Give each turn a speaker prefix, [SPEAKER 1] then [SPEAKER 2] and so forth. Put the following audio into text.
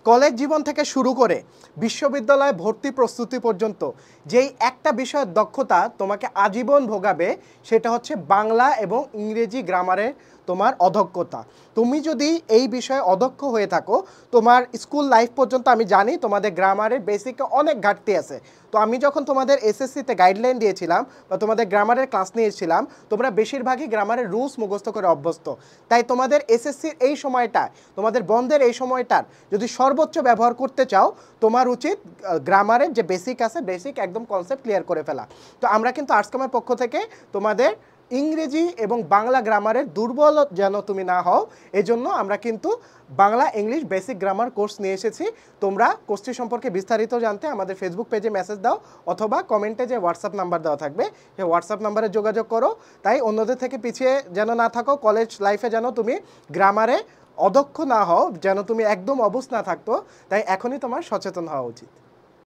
[SPEAKER 1] College জীবন থেকে শুরু করে বিশ্ববিদ্যালয়ে ভর্তি প্রস্তুতি পর্যন্ত যেই একটা বিষয়ের দক্ষতা তোমাকে আজীবন ভোগাবে সেটা হচ্ছে বাংলা এবং ইংরেজি গ্রামারের তোমার অদক্ষতা। তুমি যদি এই বিষয়ে অদক্ষ হয়ে থাকো, তোমার স্কুল লাইফ পর্যন্ত আমি জানি তোমাদের গ্রামারের বেসিকে অনেক ঘাটতি আছে। তো আমি যখন তোমাদের এসএসসিতে গাইডলাইন দিয়েছিলাম বা তোমাদের গ্রামারের ক্লাস নিয়েছিলাম, তোমরা বেশিরভাগই গ্রামারের রুলস মুখস্থ করে অভ্যস্ত। তাই তোমাদের এসএসসির এই সময়টা, তোমাদের বন্ধের এই সময়টার যদি সর্বোচ্চ ব্যবহার করতে চাও, তোমার উচিত গ্রামারের যে বেসিক আছে, বেসিক একদম কনসেপ্ট ক্লিয়ার করে ফেলা। তো আমরা কিন্তু আর্টসকমের পক্ষ থেকে তোমাদের ইংরেজি এবং বাংলা গ্রামারের দুর্বল যেন তুমি না হও, এজন্য আমরা কিন্তু Bangla English basic grammar course নিয়ে এসেছি। তোমরা কোর্সটি সম্পর্কে বিস্তারিত জানতে আমাদের ফেসবুক পেজে মেসেজ দাও অথবা কমেন্টে যে হোয়াটসঅ্যাপ নাম্বার দেওয়া থাকবে সেই হোয়াটসঅ্যাপ নাম্বারে যোগাযোগ করো। তাই অন্যদের থেকে পিছিয়ে যেন না থাকো, কলেজ লাইফে যেন তুমি গ্রামারে অদক্ষ না হও, যেন তুমি একদম অবুঝ না থাকতো, তাই এখনই তোমার সচেতন হওয়া উচিত।